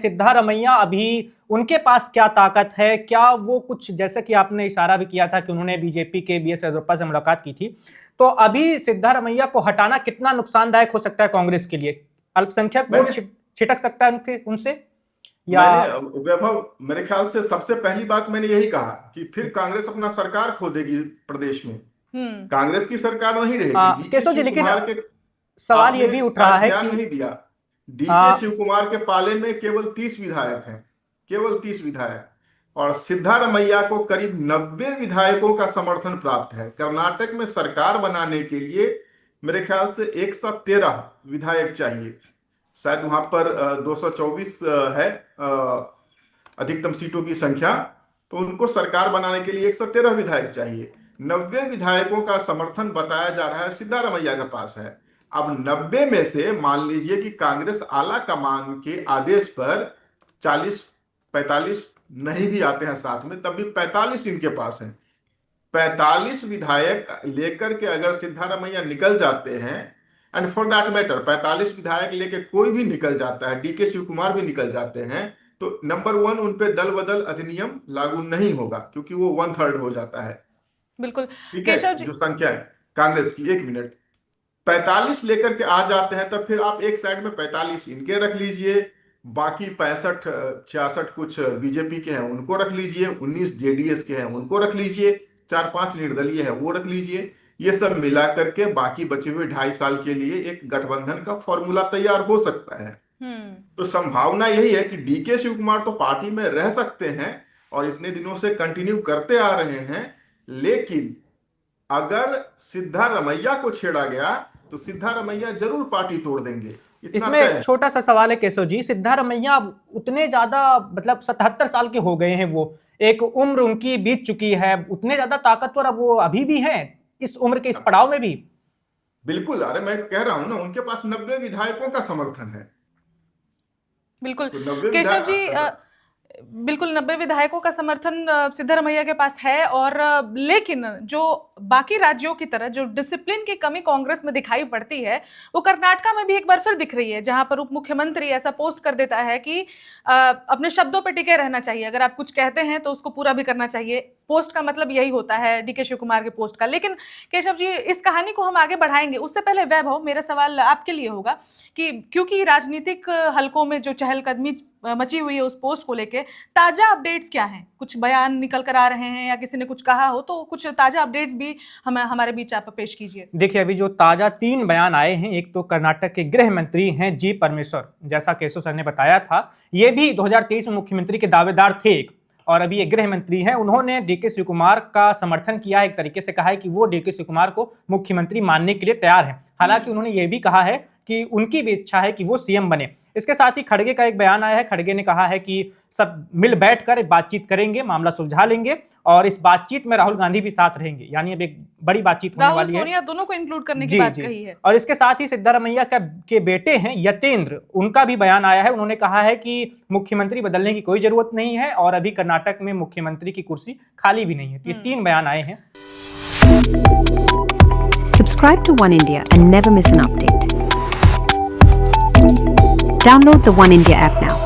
सिद्धारमैया अभी उनके पास क्या ताकत है, क्या वो कुछ, जैसे कि आपने इशारा भी किया था कि उन्होंने बीजेपी के बीएस येदियुरप्पा से मुलाकात की थी, तो अभी सिद्धारमैया को हटाना कितना नुकसानदायक हो सकता है कांग्रेस के लिए? अल्पसंख्यक वोट छिटक सकता है उनसे या? वैभव, मेरे ख्याल से सबसे पहली बात मैंने यही कहा कि फिर कांग्रेस अपना सरकार खो देगी प्रदेश में। कांग्रेस की सरकार नहीं रहेगी। केशव जी, लेकिन कुमार के सवाल ये भी उठ रहा है कि नहीं दिया, डीके शिव कुमार के पाले में केवल 30 विधायक हैं, केवल 30 विधायक, और सिद्धारमैया को करीब 90 विधायकों का समर्थन प्राप्त है। कर्नाटक में सरकार बनाने के लिए मेरे ख्याल से 113 विधायक चाहिए, शायद वहां पर 224 है अधिकतम सीटों की संख्या, तो उनको सरकार बनाने के लिए 113 विधायक चाहिए। 90 विधायकों का समर्थन बताया जा रहा है सिद्धारमैया के पास है। अब 90 में से मान लीजिए कि कांग्रेस आला कमान के आदेश पर 40-45 नहीं भी आते हैं साथ में, तब भी 45 इनके पास हैं। 45 विधायक लेकर के अगर सिद्धारमैया निकल जाते हैं, एंड फॉर दैट मैटर 45 विधायक लेके कोई भी निकल जाता है, डीके शिव कुमार भी निकल जाते हैं, तो नंबर 1 उन पे दल बदल अधिनियम लागू नहीं होगा, क्योंकि वो 1/3 हो जाता है। बिल्कुल। ठीक है, जो संख्या है कांग्रेस की, 1 मिनट, 45 लेकर के आ जाते हैं, तब फिर आप एक साइड में 45 इनके रख लीजिए, बाकी 65-66 कुछ बीजेपी के हैं उनको रख लीजिए, 19 जेडीएस के हैं उनको रख लीजिए, 4-5 निर्दलीय है वो रख लीजिए। ये सब मिला करके बाकी बचे हुए 2.5 साल के लिए एक गठबंधन का फॉर्मूला तैयार हो सकता है। तो संभावना यही है कि डीके शिव कुमार तो पार्टी में रह सकते हैं और इतने दिनों से कंटिन्यू करते आ रहे हैं, लेकिन अगर सिद्धारमैया को छेड़ा गया तो सिद्धारमैया जरूर पार्टी तोड़ देंगे। इसमें छोटा सा सवाल है केशव जी, सिद्धारमैया उतने ज्यादा, मतलब 77 साल के हो गए हैं, वो एक उम्र उनकी बीत चुकी है, उतने ज्यादा ताकतवर अब वो अभी भी हैं इस उम्र के इस पड़ाव में भी? बिल्कुल, अरे मैं कह रहा हूं ना, उनके पास 90 विधायकों का समर्थन है। बिल्कुल तो केशव जी, बिल्कुल 90 विधायकों का समर्थन सिद्धारमैया के पास है, और लेकिन जो बाकी राज्यों की तरह जो डिसिप्लिन की कमी कांग्रेस में दिखाई पड़ती है, वो कर्नाटका में भी एक बार फिर दिख रही है, जहां पर उप मुख्यमंत्री ऐसा पोस्ट कर देता है कि अपने शब्दों पे टिके रहना चाहिए, अगर आप कुछ कहते हैं तो उसको पूरा भी करना चाहिए। पोस्ट का मतलब यही होता है डीके शिव कुमार के पोस्ट का। लेकिन केशव जी, इस कहानी को हम आगे बढ़ाएंगे, उससे पहले वैभव, मेरा सवाल आपके लिए होगा कि क्योंकि राजनीतिक हलकों में जो चहलकदमी मची हुई है उस पोस्ट को लेके, ताजा अपडेट्स क्या हैं? कुछ बयान निकल कर आ रहे हैं या किसी ने कुछ कहा हो, तो कुछ ताजा अपडेट्स भी हमारे बीच आप पेश कीजिए। देखिए, अभी जो ताजा 3 बयान आए हैं, एक तो कर्नाटक के गृह मंत्री हैं जी परमेश्वर, जैसा केशव सर ने बताया था, ये भी 2023 में मुख्यमंत्री के दावेदार थे, और अभी ये गृह मंत्री हैं। उन्होंने डीके शिव कुमार का समर्थन किया है, एक तरीके से कहा है कि वो डीके शिव कुमार को मुख्यमंत्री मानने के लिए तैयार है। हालांकि उन्होंने ये भी कहा है कि उनकी भी इच्छा है कि वो सीएम बने। इसके साथ ही खड़गे का एक बयान आया है। खड़गे ने कहा है कि सब मिल बैठकर बातचीत करेंगे, मामला सुलझा लेंगे, और इस बातचीत में राहुल गांधी भी साथ रहेंगे, यानी अब एक बड़ी बातचीत होने वाली है। सोनिया दोनों को इंक्लूड करने की बात कही है। और इसके साथ ही सिद्धारमैया के बेटे हैं यतेंद्र, उनका भी बयान आया है। उन्होंने कहा है कि मुख्यमंत्री बदलने की कोई जरूरत नहीं है, और अभी कर्नाटक में मुख्यमंत्री की कुर्सी खाली भी नहीं है। तो ये 3 बयान आए हैं। Subscribe to One India and never miss an update. Download the One India app now.